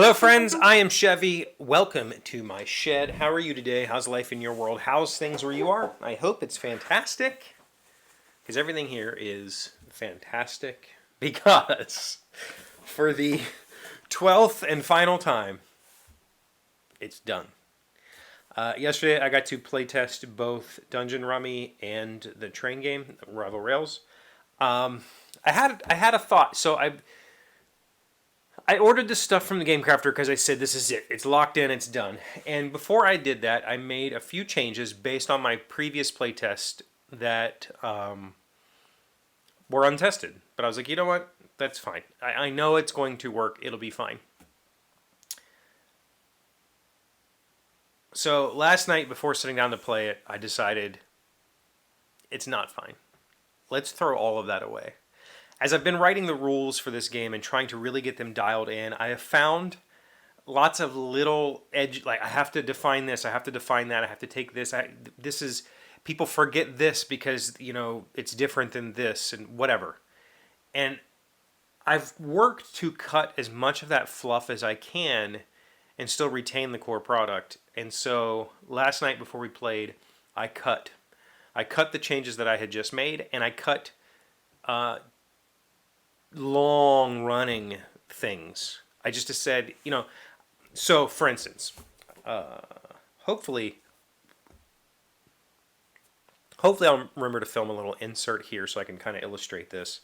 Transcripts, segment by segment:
Hello, friends. I am Chevee. Welcome to my shed. How are you today? How's life in your world? How's things where you are? I hope it's fantastic, because everything here is fantastic. Because for the 12th and final time, it's done. Yesterday, I got to playtest both Dungeon Rummy and the train game, Rival Rails. I had a thought. So I ordered this stuff from the Game Crafter because I said this is it. It's locked in. It's done. And before I did that, I made a few changes based on my previous playtest that were untested. But I was like, you know what? That's fine. I know it's going to work. It'll be fine. So last night, before sitting down to play it, I decided it's not fine. Let's throw all of that away. As I've been writing the rules for this game and trying to really get them dialed in, I have found lots of little edge, like I have to define this, I have to define that, I have to take this, this is, people forget this because, you know, it's different than this and whatever. And I've worked to cut as much of that fluff as I can and still retain the core product. And so last night before we played, I cut the changes that I had just made, and I cut long running things. I just said, you know, so for instance, hopefully I'll remember to film a little insert here so I can kind of illustrate this.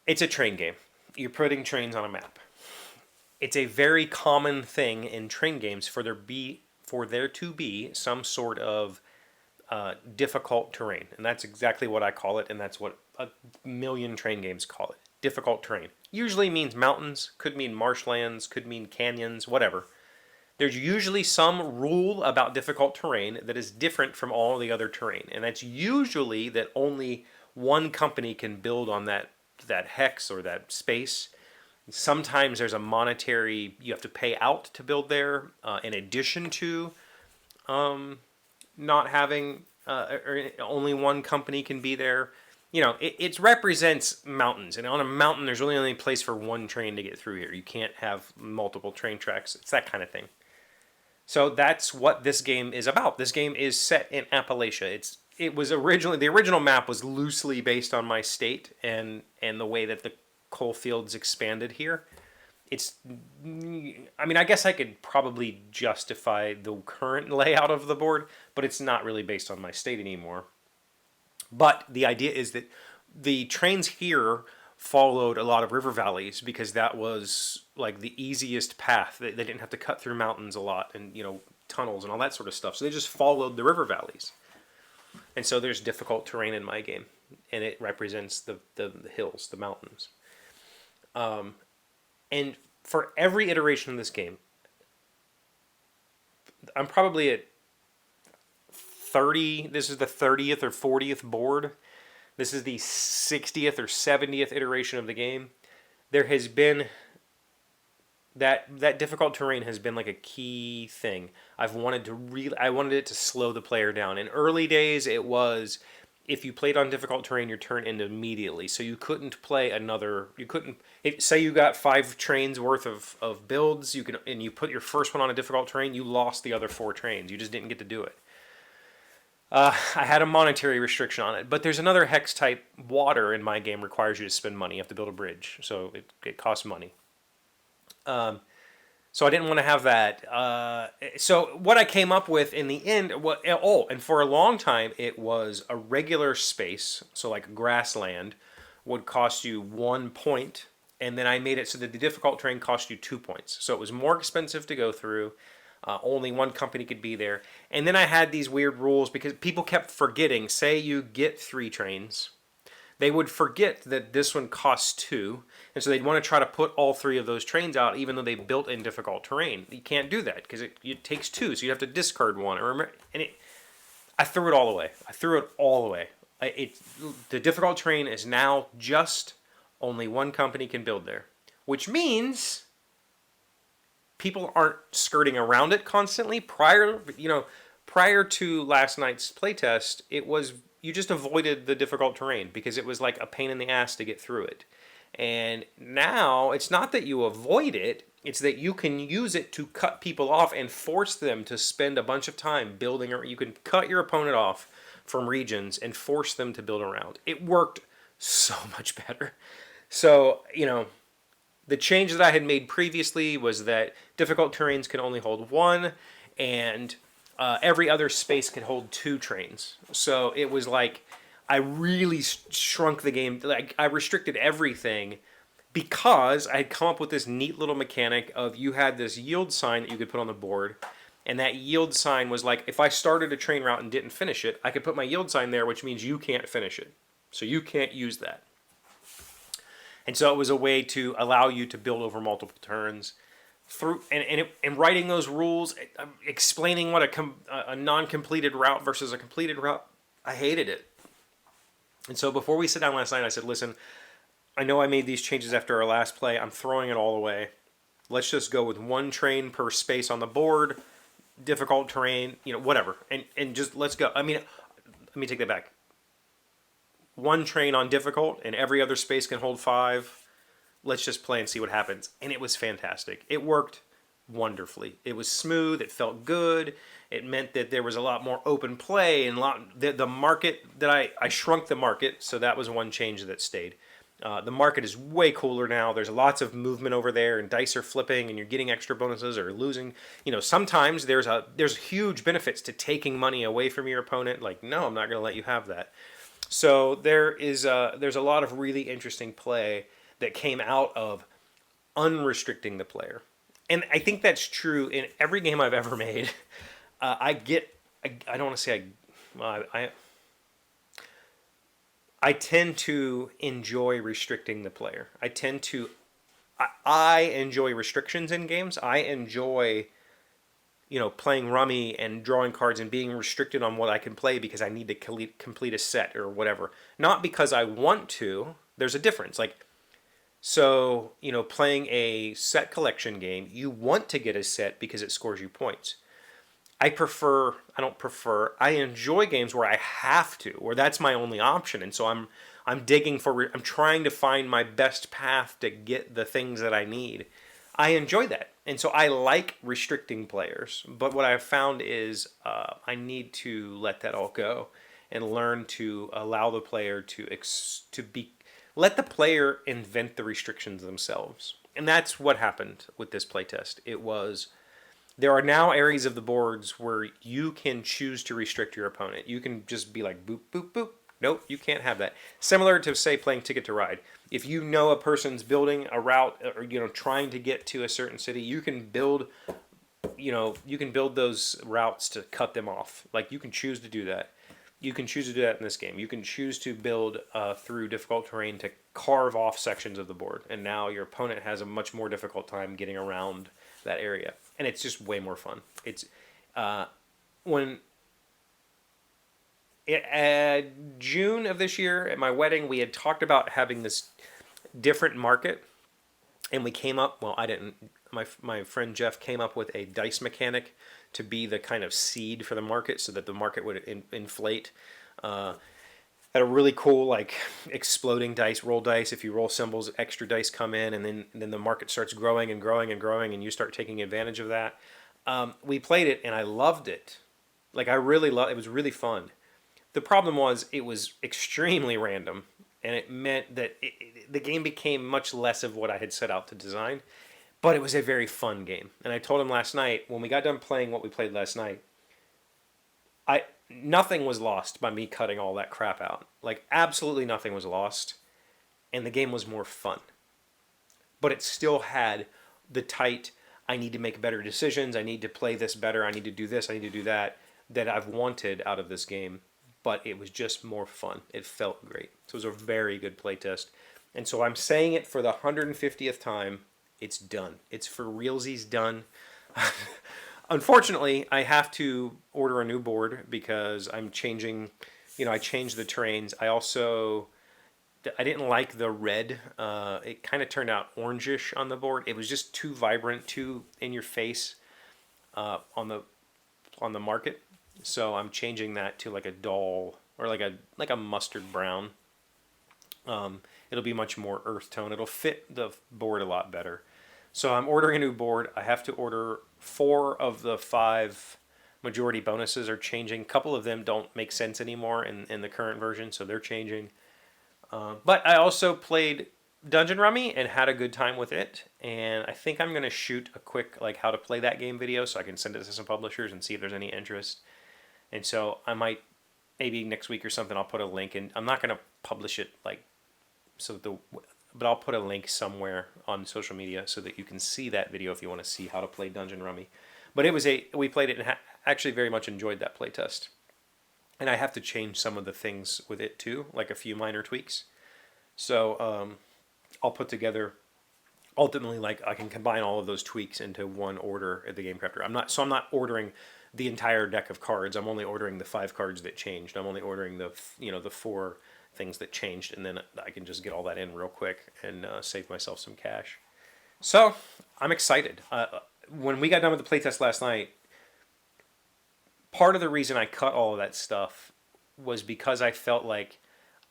It's a train game. You're putting trains on a map. It's a very common thing in train games for there to be some sort of difficult terrain, and that's exactly what I call it, and that's what a million train games call it. Difficult terrain usually means mountains, could mean marshlands, could mean canyons, whatever. There's usually some rule about difficult terrain that is different from all the other terrain, and that's usually that only one company can build on that hex or that space. Sometimes there's a monetary, you have to pay out to build there, in addition to not having or only one company can be there. You know, it represents mountains, and on a mountain there's really only a place for one train to get through here. You can't have multiple train tracks. It's that kind of thing. So that's what this game is about. This game is set in Appalachia. It was originally, the original map was loosely based on my state and the way that the coal fields expanded here. I mean, I guess I could probably justify the current layout of the board, but it's not really based on my state anymore. But the idea is that the trains here followed a lot of river valleys because that was like the easiest path. They didn't have to cut through mountains a lot and, you know, tunnels and all that sort of stuff. So they just followed the river valleys. And so there's difficult terrain in my game, and it represents the hills, the mountains. And for every iteration of this game, I'm probably at 30. This is the 30th or 40th board. This is the 60th or 70th iteration of the game. There has been that difficult terrain has been like a key thing. I wanted it to slow the player down. In early days, it was, if you played on difficult terrain, your turn ended immediately. So you couldn't play say you got 5 trains worth of builds, and you put your first one on a difficult terrain, you lost the other 4 trains. You just didn't get to do it. I had a monetary restriction on it, but there's another hex type. Water in my game requires you to spend money. You have to build a bridge, so it costs money. So I didn't want to have that. So what I came up with in the end, and for a long time it was a regular space, so like grassland would cost you 1 point, and then I made it so that the difficult terrain cost you 2 points. So it was more expensive to go through. Only one company could be there. And then I had these weird rules because people kept forgetting. Say you get 3 trains, they would forget that this one costs 2, and so they'd want to try to put all 3 of those trains out, even though they built in difficult terrain. You can't do that because it takes 2, so you have to discard 1. I threw it all away. The difficult terrain is now just only one company can build there, which means people aren't skirting around it constantly. Prior to last night's playtest, it was, you just avoided the difficult terrain because it was like a pain in the ass to get through it. And now it's not that you avoid it, It's that you can use it to cut people off and force them to spend a bunch of time building, or you can cut your opponent off from regions and force them to build around. It worked so much better. So, the change that I had made previously was that difficult terrains can only hold one, and every other space could hold two trains. So it was like I really shrunk the game. Like I restricted everything because I had come up with this neat little mechanic of you had this yield sign that you could put on the board, and that yield sign was like if I started a train route and didn't finish it, I could put my yield sign there, which means you can't finish it. So you can't use that. And so it was a way to allow you to build over multiple turns. Through and writing those rules, explaining what a non-completed route versus a completed route, I hated it. And so before we sat down last night, I said, listen, I know I made these changes after our last play. I'm throwing it all away. Let's just go with one train per space on the board, difficult terrain, whatever. And just let's go. I mean, let me take that back. One train on difficult and every other space can hold 5. Let's just play and see what happens. And it was fantastic. It worked wonderfully. It was smooth. It felt good. It meant that there was a lot more open play and the market that I shrunk the market. So that was one change that stayed. The market is way cooler now. There's lots of movement over there, and dice are flipping, and you're getting extra bonuses or losing. Sometimes there's huge benefits to taking money away from your opponent. Like, no, I'm not going to let you have that. So there's a lot of really interesting play that came out of unrestricting the player. And I think that's true in every game I've ever made. I don't want to say I tend to enjoy restricting the player. I enjoy restrictions in games. I enjoy, playing rummy and drawing cards and being restricted on what I can play because I need to complete a set or whatever. Not because I want to. There's a difference. So, playing a set collection game, you want to get a set because it scores you points. I enjoy games where I have to, where that's my only option. And so I'm trying to find my best path to get the things that I need. I enjoy that. And so I like restricting players. But what I've found is I need to let that all go and learn to allow the player let the player invent the restrictions themselves. And that's what happened with this playtest. There are now areas of the boards where you can choose to restrict your opponent. You can just be like, boop, boop, boop. Nope, you can't have that. Similar to, say, playing Ticket to Ride. If you know a person's building a route or, trying to get to a certain city, you can build those routes to cut them off. Like, you can choose to do that. You can choose to do that in this game. You can choose to build through difficult terrain to carve off sections of the board. And now your opponent has a much more difficult time getting around that area. And it's just way more fun. It's June of this year at my wedding, we had talked about having this different market. And we came up, well, I didn't. My friend Jeff came up with a dice mechanic to be the kind of seed for the market so that the market would inflate. Had a really cool, exploding dice, roll dice. If you roll symbols, extra dice come in, and then the market starts growing and growing and growing, and you start taking advantage of that. We played it, and I loved it. I really loved it. It was really fun. The problem was it was extremely random, and it meant that the game became much less of what I had set out to design. But it was a very fun game. And I told him last night, when we got done playing what we played last night, nothing was lost by me cutting all that crap out. Absolutely nothing was lost. And the game was more fun. But it still had the tight, I need to make better decisions, I need to play this better, I need to do this, I need to do that I've wanted out of this game. But it was just more fun. It felt great. So it was a very good playtest. And so I'm saying it for the 150th time. It's done. It's for realsies done. Unfortunately, I have to order a new board because I'm changing, I changed the terrains. I didn't like the red. It kind of turned out orangish on the board. It was just too vibrant, too in your face on the market. So I'm changing that to a dull or like a mustard brown. It'll be much more earth tone. It'll fit the board a lot better. So I'm ordering a new board. I have to order 4 of the 5 majority bonuses are changing. A couple of them don't make sense anymore in the current version, so they're changing. But I also played Dungeon Rummy and had a good time with it. And I think I'm going to shoot a quick like how to play that game video so I can send it to some publishers and see if there's any interest. And so I might, maybe next week or something, I'll put a link. And I'm not going to publish it like so but I'll put a link somewhere on social media so that you can see that video if you want to see how to play Dungeon Rummy. But we played it and actually very much enjoyed that playtest. And I have to change some of the things with it too, like a few minor tweaks. So I'll put together, ultimately, like I can combine all of those tweaks into one order at the Game Crafter. I'm not ordering the entire deck of cards. I'm only ordering the 5 cards that changed. I'm only ordering the 4 things that changed, and then I can just get all that in real quick and save myself some cash. So I'm excited. When we got done with the playtest last night, part of the reason I cut all of that stuff was because I felt like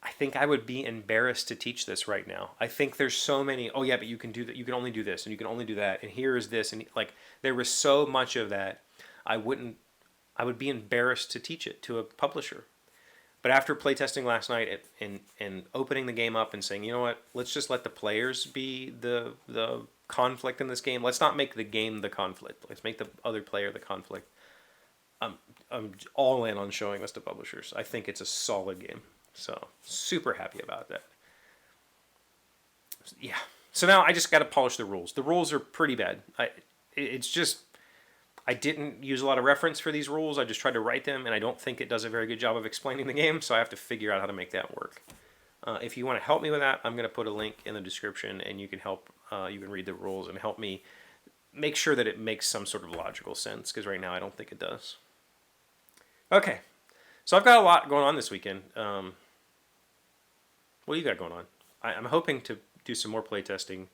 I think I would be embarrassed to teach this right now. I think there's so many, oh yeah, but you can do that. You can only do this and you can only do that. And here is this. And like, there was so much of that. I would be embarrassed to teach it to a publisher. But after playtesting last night and opening the game up and saying, you know what, let's just let the players be the conflict in this game. Let's not make the game the conflict. Let's make the other player the conflict. I'm all in on showing this to publishers. I think it's a solid game. So super happy about that. Yeah. So now I just got to polish the rules. The rules are pretty bad. I didn't use a lot of reference for these rules. I just tried to write them, and I don't think it does a very good job of explaining the game, so I have to figure out how to make that work. If you want to help me with that, I'm going to put a link in the description, and you can you can read the rules and help me make sure that it makes some sort of logical sense, because right now I don't think it does. Okay, so I've got a lot going on this weekend. What do you got going on? I'm hoping to do some more playtesting,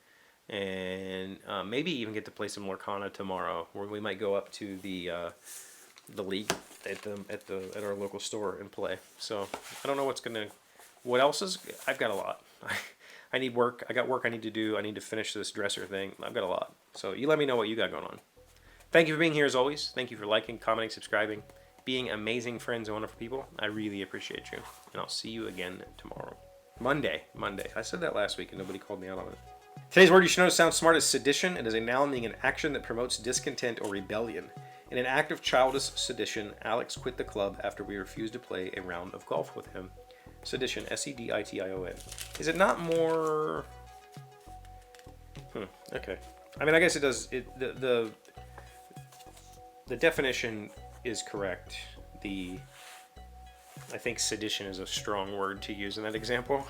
and maybe even get to play some Lorcana tomorrow, where we might go up to the league at our local store and play. So I don't know what else is. I've got a lot. I need work. I got work I need to do. I need to finish this dresser thing. I've got a lot. So you let me know what you got going on. Thank you for being here as always. Thank you for liking, commenting, subscribing, being amazing friends and wonderful people. I really appreciate you. And I'll see you again tomorrow. Monday. I said that last week and nobody called me out on it. Today's word you should know sounds smart as sedition. It is a noun meaning an action that promotes discontent or rebellion. In an act of childish sedition, Alex quit the club after we refused to play a round of golf with him. Sedition, S-E-D-I-T-I-O-N. Is it not more... Okay. I mean, I guess it does... The definition is correct. I think sedition is a strong word to use in that example.